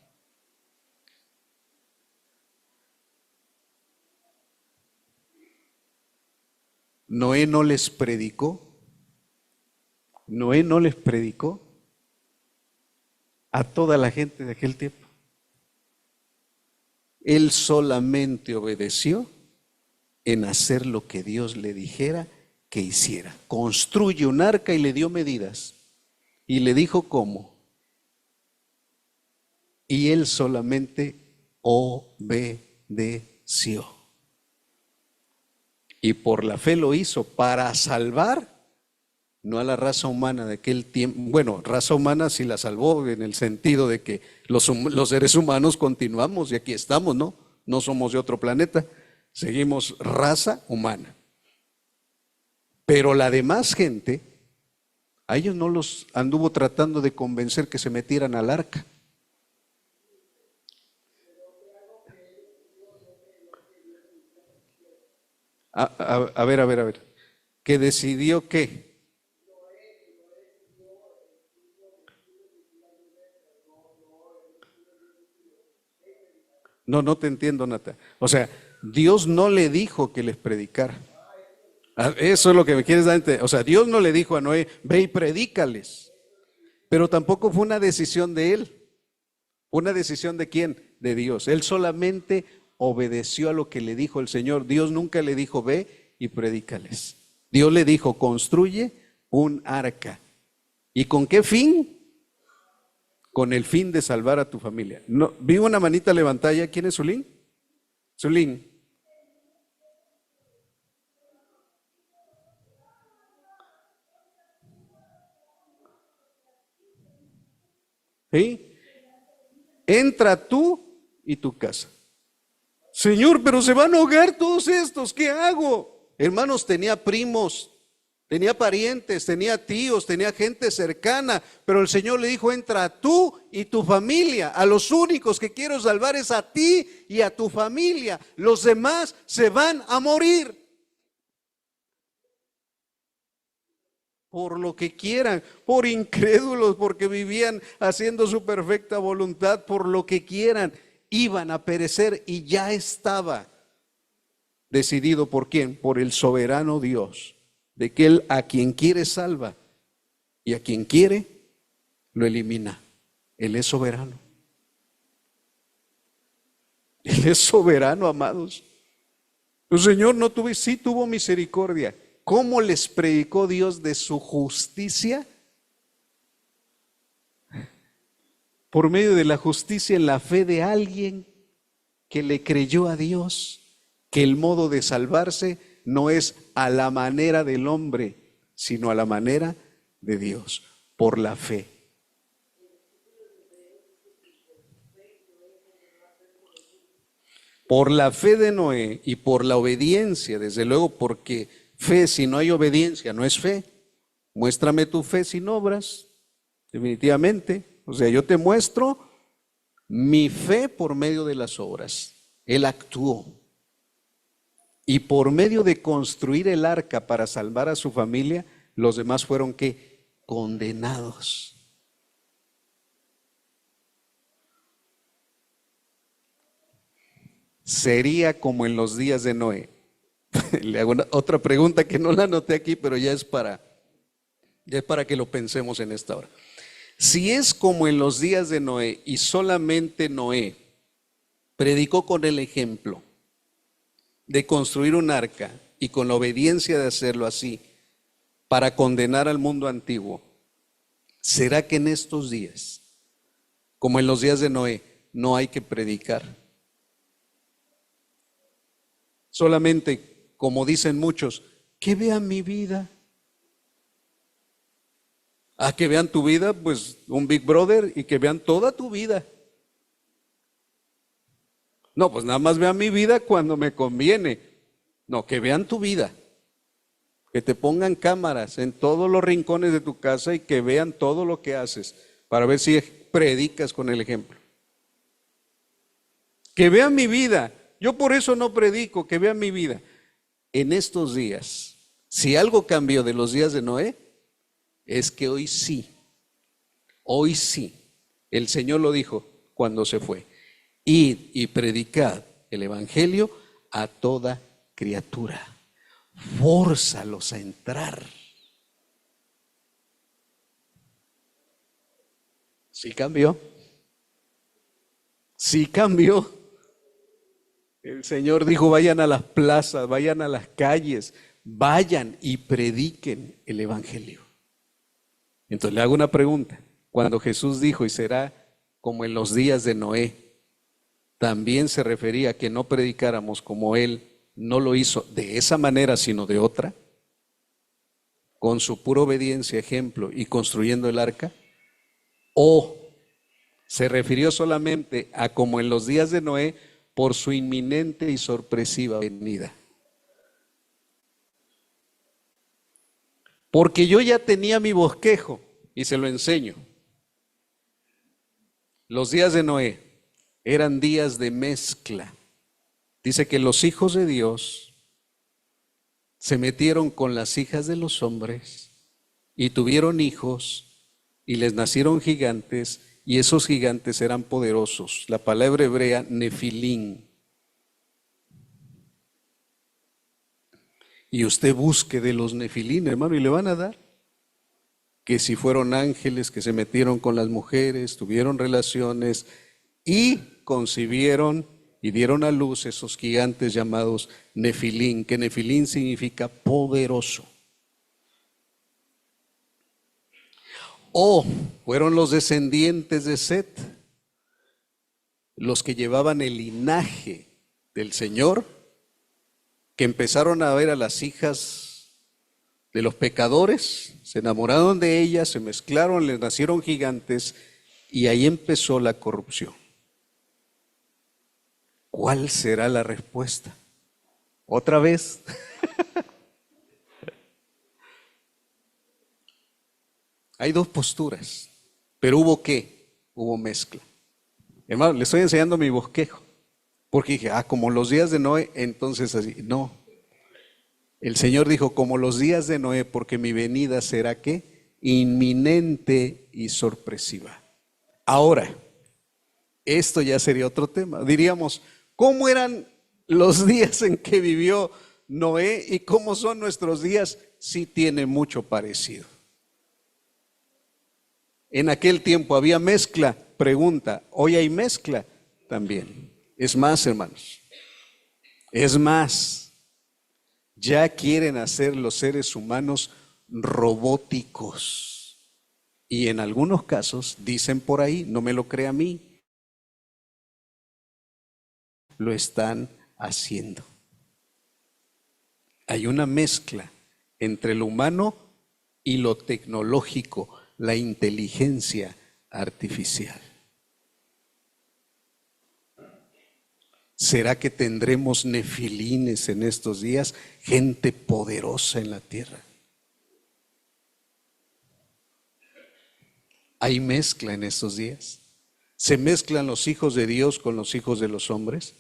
Noé no les predicó. Noé no les predicó a toda la gente de aquel tiempo. Él solamente obedeció en hacer lo que Dios le dijera que hiciera. Construye un arca y le dio medidas. Y le dijo cómo. Y él solamente obedeció. Y por la fe lo hizo para salvar, no a la raza humana de aquel tiempo. Bueno, raza humana sí la salvó en el sentido de que los seres humanos continuamos y aquí estamos, ¿no? No somos de otro planeta, seguimos raza humana. Pero la demás gente, a ellos no los anduvo tratando de convencer que se metieran al arca. A ver. ¿Que decidió qué? No te entiendo, Nata. O sea, Dios no le dijo que les predicara. Eso es lo que me quieres dar a entender. O sea, Dios no le dijo a Noé, ve y predícales. Pero tampoco fue una decisión de él. ¿Una decisión de quién? De Dios. Él solamente obedeció a lo que le dijo el Señor. Dios nunca le dijo, ve y predícales. Dios le dijo, construye un arca. ¿Y con qué fin? Con el fin de salvar a tu familia. No, vi una manita levantada ya. ¿Quién es Zulín? Zulín. ¿Sí? Entra tú y tu casa. Señor, pero se van a ahogar todos estos, ¿qué hago? Hermanos, tenía primos, tenía parientes, tenía tíos, tenía gente cercana, pero el Señor le dijo, entra tú y tu familia. A los únicos que quiero salvar es a ti y a tu familia. Los demás se van a morir. Por lo que quieran, por incrédulos, porque vivían haciendo su perfecta voluntad, por lo que quieran, iban a perecer y ya estaba decidido por quién, por el soberano Dios, de que Él a quien quiere salva y a quien quiere lo elimina. Él es soberano. Él es soberano, amados. El Señor no tuvo, sí tuvo misericordia. ¿Cómo les predicó Dios de su justicia? Por medio de la justicia en la fe de alguien que le creyó a Dios, que el modo de salvarse no es a la manera del hombre, sino a la manera de Dios, por la fe. Por la fe de Noé y por la obediencia, desde luego, porque fe, si no hay obediencia, no es fe. Muéstrame tu fe sin obras, definitivamente. O sea, yo te muestro mi fe por medio de las obras. Él actuó. Y por medio de construir el arca para salvar a su familia, los demás fueron ¿qué? Condenados. Sería como en los días de Noé. Le hago otra pregunta que no la anoté aquí, pero ya es para que lo pensemos en esta hora. Si es como en los días de Noé y solamente Noé predicó con el ejemplo de construir un arca y con la obediencia de hacerlo así, para condenar al mundo antiguo, ¿será que en estos días, como en los días de Noé, no hay que predicar? Solamente, como dicen muchos, que vean mi vida. A que vean tu vida, pues un Big Brother, y que vean toda tu vida. No, pues nada más vean mi vida cuando me conviene. No, que vean tu vida. Que te pongan cámaras en todos los rincones de tu casa y que vean todo lo que haces para ver si predicas con el ejemplo. Que vean mi vida. Yo por eso no predico, que vean mi vida. En estos días, si algo cambió de los días de Noé, es que hoy sí, el Señor lo dijo cuando se fue. Id y predicad el evangelio a toda criatura. Fórzalos a entrar. Sí cambió. Sí cambió. El Señor dijo, vayan a las plazas, vayan a las calles, vayan y prediquen el evangelio. Entonces le hago una pregunta. Cuando Jesús dijo, y será como en los días de Noé, ¿también se refería a que no predicáramos como Él no lo hizo de esa manera, sino de otra? Con su pura obediencia, ejemplo, y construyendo el arca. ¿O se refirió solamente a como en los días de Noé, por su inminente y sorpresiva venida? Porque yo ya tenía mi bosquejo y se lo enseño. Los días de Noé eran días de mezcla. Dice que los hijos de Dios se metieron con las hijas de los hombres y tuvieron hijos y les nacieron gigantes y esos gigantes eran poderosos. La palabra hebrea nefilín. Y usted busque de los nefilín, hermano, y le van a dar. Que si fueron ángeles que se metieron con las mujeres, tuvieron relaciones y concibieron y dieron a luz esos gigantes llamados nefilín, que nefilín significa poderoso. O fueron los descendientes de Set, los que llevaban el linaje del Señor, que empezaron a ver a las hijas de los pecadores, se enamoraron de ellas, se mezclaron, les nacieron gigantes y ahí empezó la corrupción. ¿Cuál será la respuesta? ¿Otra vez? Hay dos posturas, pero ¿hubo qué? Hubo mezcla. Hermano, le estoy enseñando mi bosquejo, porque dije, como los días de Noé, entonces así. No, el Señor dijo, como los días de Noé, porque mi venida será ¿qué? Inminente y sorpresiva. Ahora, esto ya sería otro tema. Diríamos, ¿cómo eran los días en que vivió Noé y cómo son nuestros días? Sí tiene mucho parecido. En aquel tiempo había mezcla. Pregunta, ¿hoy hay mezcla? También. Es más, hermanos. Es más. Ya quieren hacer los seres humanos robóticos. Y en algunos casos, dicen por ahí, no me lo crea a mí, lo están haciendo. Hay una mezcla entre lo humano y lo tecnológico, la inteligencia artificial. ¿Será que tendremos nefilines en estos días? Gente poderosa en la tierra. ¿Hay mezcla en estos días? ¿Se mezclan los hijos de Dios con los hijos de los hombres?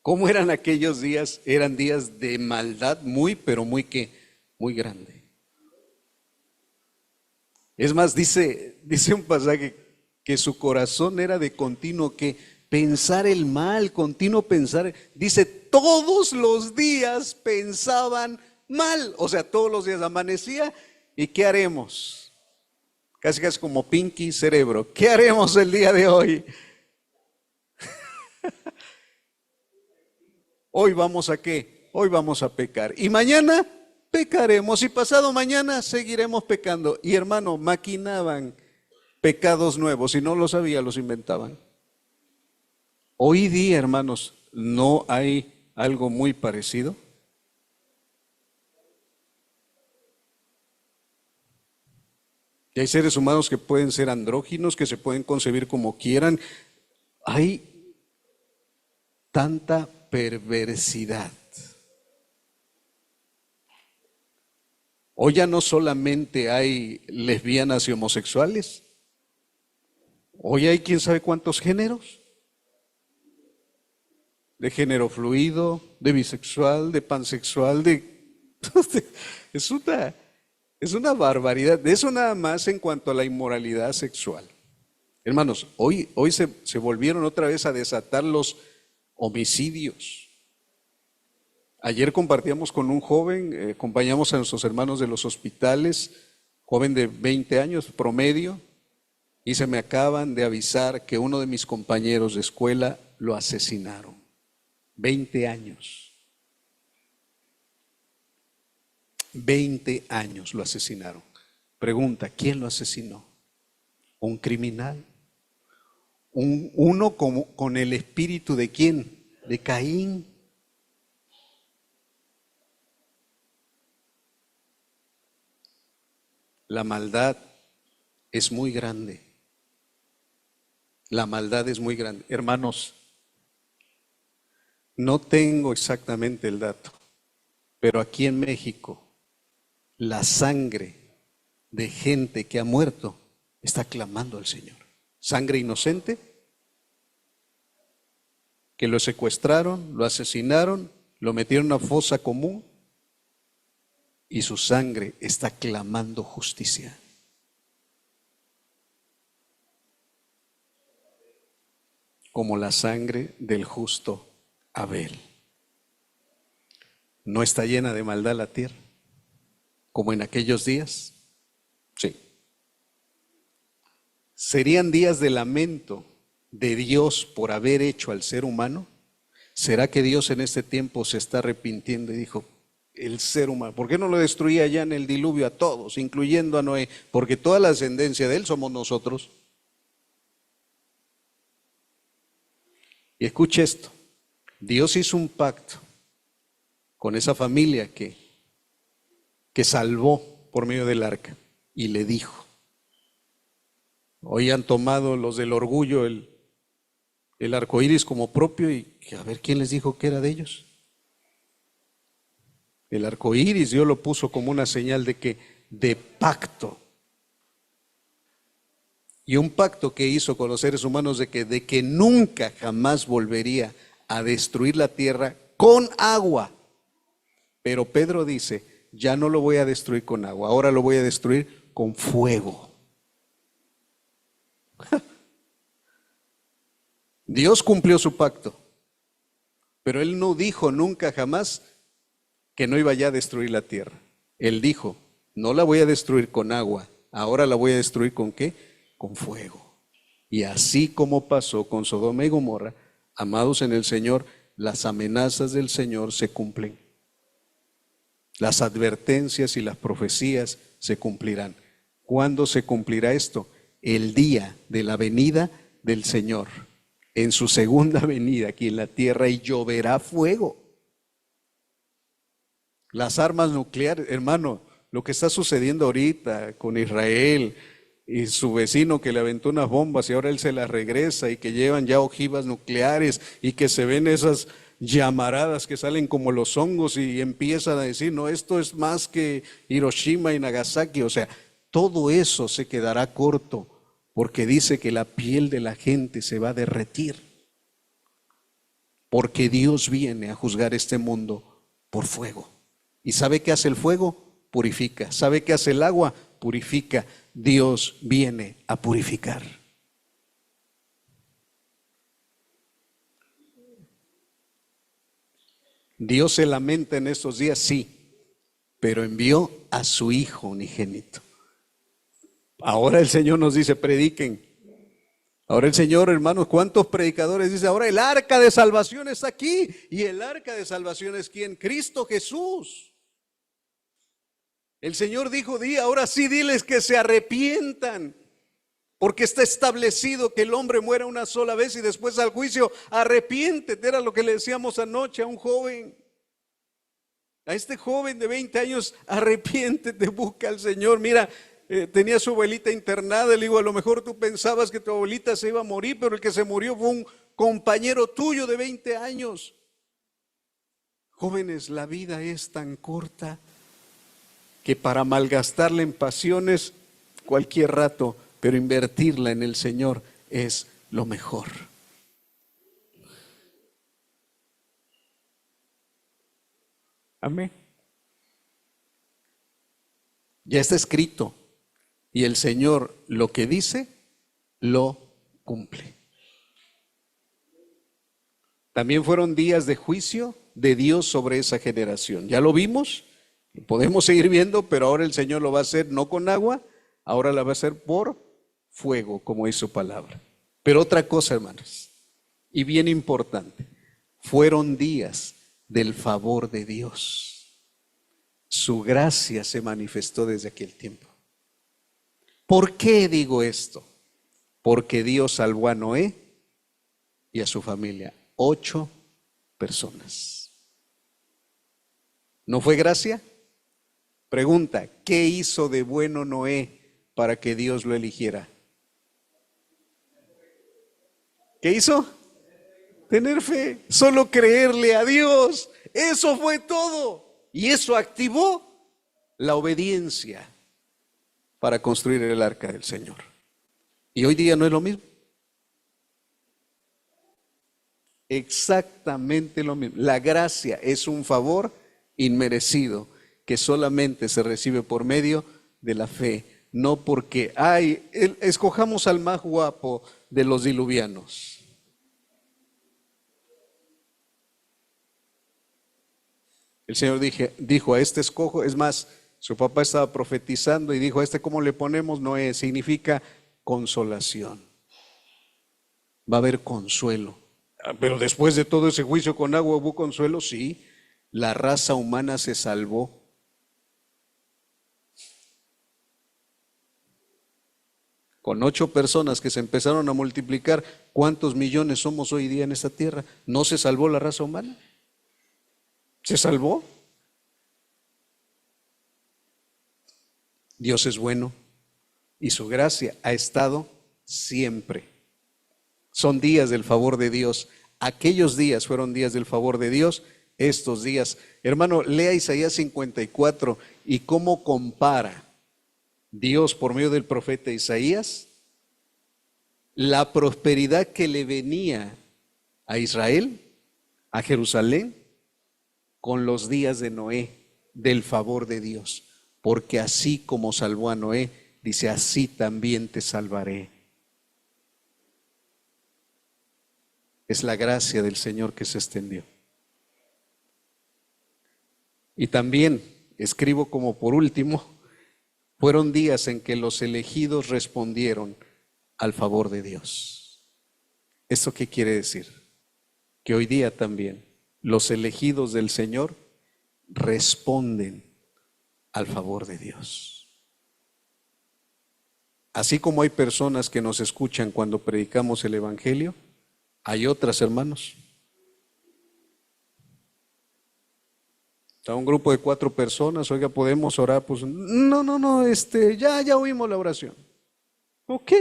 ¿Cómo eran aquellos días? Eran días de maldad pero muy grande. Es más, dice un pasaje que su corazón era de continuo que pensar el mal, continuo pensar. Dice, todos los días pensaban mal. O sea, todos los días amanecía. ¿Y qué haremos? casi casi como Pinky Cerebro. ¿Qué haremos el día de hoy? Hoy vamos a qué? Hoy vamos a pecar. Y mañana pecaremos y pasado mañana seguiremos pecando. Y hermano, maquinaban pecados nuevos y no lo sabía, los inventaban. Hoy día, hermanos, ¿no hay algo muy parecido? Y hay seres humanos que pueden ser andróginos, que se pueden concebir como quieran. Hay tanta perversidad. Hoy ya no solamente hay lesbianas y homosexuales, hoy hay quién sabe cuántos géneros, de género fluido, de bisexual, de pansexual, es una barbaridad. Eso nada más en cuanto a la inmoralidad sexual. Hermanos, hoy se volvieron otra vez a desatar los homicidios. Ayer compartíamos con un joven, acompañamos a nuestros hermanos de los hospitales, joven de 20 años promedio, y se me acaban de avisar que uno de mis compañeros de escuela lo asesinaron. 20 años. 20 años lo asesinaron. Pregunta, ¿quién lo asesinó? ¿Un criminal? Uno con el espíritu de quién? De Caín. La maldad es muy grande. La maldad es muy grande. Hermanos, no tengo exactamente el dato, pero aquí en México, la sangre de gente que ha muerto está clamando al Señor. Sangre inocente, que lo secuestraron, lo asesinaron, lo metieron a una fosa común y su sangre está clamando justicia. Como la sangre del justo Abel. ¿No está llena de maldad la tierra? Como en aquellos días. Sí. ¿Serían días de lamento de Dios por haber hecho al ser humano? ¿Será que Dios en este tiempo se está arrepintiendo y dijo, el ser humano, ¿por qué no lo destruía ya en el diluvio a todos, incluyendo a Noé? Porque toda la ascendencia de él somos nosotros. Y escuche esto, Dios hizo un pacto con esa familia que salvó por medio del arca y le dijo, hoy han tomado los del orgullo el arco iris como propio y a ver quién les dijo que era de ellos. El arco iris Dios lo puso como una señal de pacto. Y un pacto que hizo con los seres humanos de que nunca jamás volvería a destruir la tierra con agua. Pero Pedro dice, ya no lo voy a destruir con agua, ahora lo voy a destruir con fuego. Dios cumplió su pacto, pero Él no dijo nunca jamás que no iba ya a destruir la tierra. Él dijo, no la voy a destruir con agua, ahora la voy a destruir ¿con qué? Con fuego. Y así como pasó con Sodoma y Gomorra, amados en el Señor, las amenazas del Señor se cumplen. Las advertencias y las profecías se cumplirán. ¿Cuándo se cumplirá esto? El día de la venida del Señor, en su segunda venida aquí en la tierra, y lloverá fuego. Las armas nucleares, hermano, lo que está sucediendo ahorita con Israel y su vecino que le aventó unas bombas y ahora él se las regresa y que llevan ya ojivas nucleares y que se ven esas llamaradas que salen como los hongos y empiezan a decir, no, esto es más que Hiroshima y Nagasaki. O sea, todo eso se quedará corto porque dice que la piel de la gente se va a derretir. Porque Dios viene a juzgar este mundo por fuego. ¿Y sabe qué hace el fuego? Purifica. ¿Sabe qué hace el agua? Purifica. Dios viene a purificar. Dios se lamenta en estos días, sí, pero envió a su Hijo unigénito. Ahora el Señor nos dice, prediquen. Ahora el Señor, hermanos, ¿cuántos predicadores dice? Ahora el arca de salvación está aquí. ¿Y el arca de salvación es quién? Cristo Jesús. El Señor dijo, ahora sí diles que se arrepientan. Porque está establecido que el hombre muera una sola vez y después al juicio. Arrepiéntete, era lo que le decíamos anoche a un joven. A este joven de 20 años, arrepiéntete, busca al Señor. Mira, tenía a su abuelita internada, le digo, a lo mejor tú pensabas que tu abuelita se iba a morir, pero el que se murió fue un compañero tuyo de 20 años. Jóvenes, la vida es tan corta que para malgastarla en pasiones cualquier rato, pero invertirla en el Señor es lo mejor. Amén. Ya está escrito y el Señor lo que dice, lo cumple. También fueron días de juicio de Dios sobre esa generación. Ya lo vimos, lo podemos seguir viendo, pero ahora el Señor lo va a hacer no con agua, ahora la va a hacer por fuego, como es su palabra. Pero otra cosa, hermanos, y bien importante, fueron días del favor de Dios. Su gracia se manifestó desde aquel tiempo. ¿Por qué digo esto? Porque Dios salvó a Noé y a su familia, 8 personas. ¿No fue gracia? Pregunta, ¿qué hizo de bueno Noé para que Dios lo eligiera? ¿Qué hizo? Tener fe, solo creerle a Dios. Eso fue todo. Y eso activó la obediencia para construir el arca del Señor. Y hoy día no es lo mismo. Exactamente lo mismo. La gracia es un favor inmerecido que solamente se recibe por medio de la fe, no porque, escojamos al más guapo de los diluvianos. El Señor dijo, a este escojo, es más, su papá estaba profetizando y dijo, a este ¿cómo le ponemos? Noé, significa consolación. Va a haber consuelo. Pero después de todo ese juicio con agua, ¿hubo consuelo? Sí, la raza humana se salvó. Con 8 personas que se empezaron a multiplicar, ¿cuántos millones somos hoy día en esta tierra? ¿No se salvó la raza humana? ¿Se salvó? Dios es bueno y su gracia ha estado siempre. Son días del favor de Dios. Aquellos días fueron días del favor de Dios. Estos días, hermano, lea Isaías 54 y cómo compara Dios por medio del profeta Isaías la prosperidad que le venía a Israel, a Jerusalén, con los días de Noé, del favor de Dios. Porque así como salvó a Noé, dice, así también te salvaré. Es la gracia del Señor que se extendió. Y también, escribo como por último, fueron días en que los elegidos respondieron al favor de Dios. ¿Esto qué quiere decir? Que hoy día también los elegidos del Señor responden al favor de Dios. Así como hay personas que nos escuchan cuando predicamos el Evangelio, hay otras, hermanos. Está un grupo de 4 personas, oiga, ¿podemos orar? Pues no, ya oímos la oración. Ok.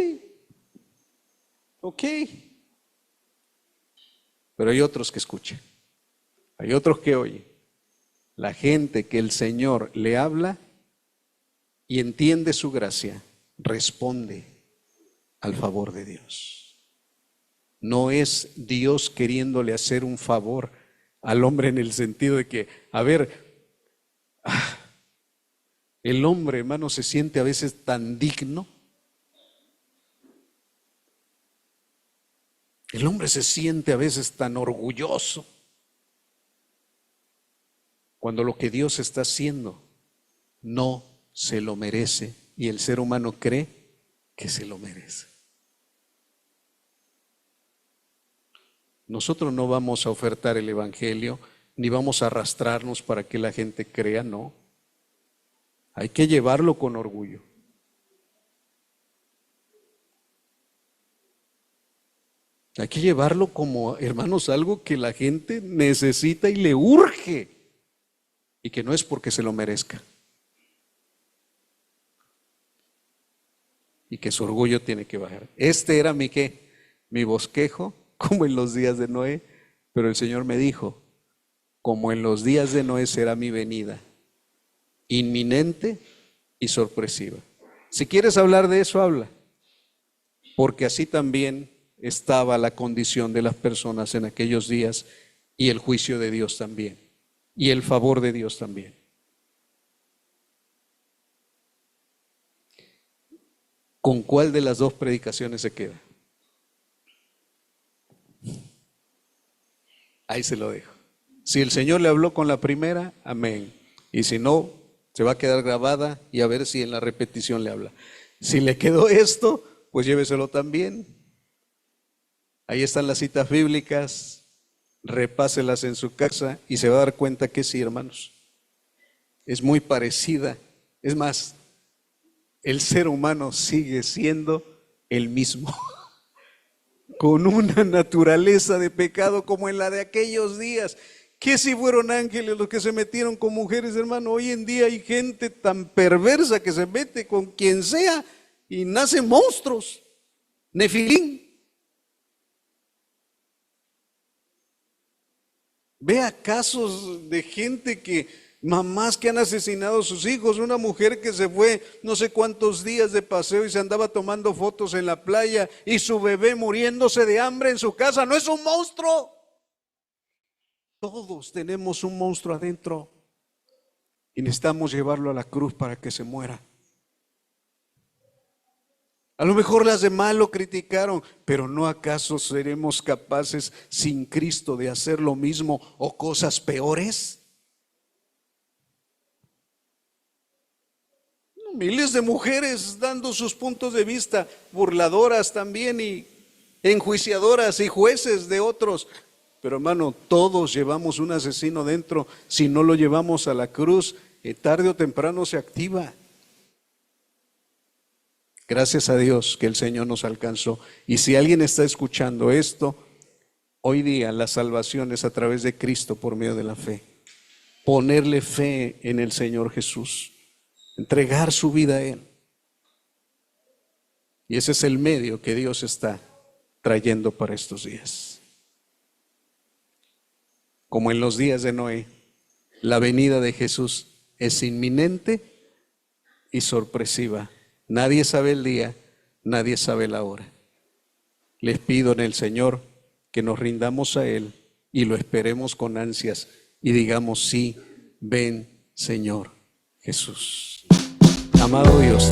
Pero hay otros que escuchan, hay otros que oyen. La gente que el Señor le habla y entiende su gracia, responde al favor de Dios. No es Dios queriéndole hacer un favor al hombre en el sentido de que, el hombre, hermano, se siente a veces tan digno. El hombre se siente a veces tan orgulloso cuando lo que Dios está haciendo no se lo merece y el ser humano cree que se lo merece. Nosotros no vamos a ofertar el evangelio, ni vamos a arrastrarnos para que la gente crea, no. Hay que llevarlo con orgullo. Hay que llevarlo como, hermanos, algo que la gente necesita y le urge, y que no es porque se lo merezca. Y que su orgullo tiene que bajar. Este era mi bosquejo, como en los días de Noé, pero el Señor me dijo, como en los días de Noé será mi venida, inminente y sorpresiva. Si quieres hablar de eso, habla, porque así también estaba la condición de las personas en aquellos días, y el juicio de Dios también, y el favor de Dios también. ¿Con cuál de las dos predicaciones se queda? Ahí se lo dejo. Si el Señor le habló con la primera, amén. Y si no, se va a quedar grabada y a ver si en la repetición le habla. Si le quedó esto, pues lléveselo también. Ahí están las citas bíblicas, repáselas en su casa y se va a dar cuenta que sí, hermanos. Es muy parecida. Es más, el ser humano sigue siendo el mismo, con una naturaleza de pecado como en la de aquellos días. ¿Qué si fueron ángeles los que se metieron con mujeres, hermano? Hoy en día hay gente tan perversa que se mete con quien sea y nacen monstruos, nefilín. Vea casos de gente mamás que han asesinado a sus hijos, una mujer que se fue no sé cuántos días de paseo y se andaba tomando fotos en la playa y su bebé muriéndose de hambre en su casa. ¿No es un monstruo? Todos tenemos un monstruo adentro y necesitamos llevarlo a la cruz para que se muera. A lo mejor las demás lo criticaron, pero ¿no acaso seremos capaces sin Cristo de hacer lo mismo o cosas peores? Miles de mujeres dando sus puntos de vista, burladoras también y enjuiciadoras y jueces de otros. Pero hermano, todos llevamos un asesino dentro. Si no lo llevamos a la cruz, tarde o temprano se activa. Gracias a Dios que el Señor nos alcanzó. Y si alguien está escuchando esto, hoy día la salvación es a través de Cristo por medio de la fe. Ponerle fe en el Señor Jesús. Entregar su vida a Él. Y ese es el medio que Dios está trayendo para estos días. Como en los días de Noé, la venida de Jesús es inminente y sorpresiva. Nadie sabe el día, nadie sabe la hora. Les pido en el Señor que nos rindamos a Él y lo esperemos con ansias y digamos: sí, ven Señor Jesús. Amado Dios.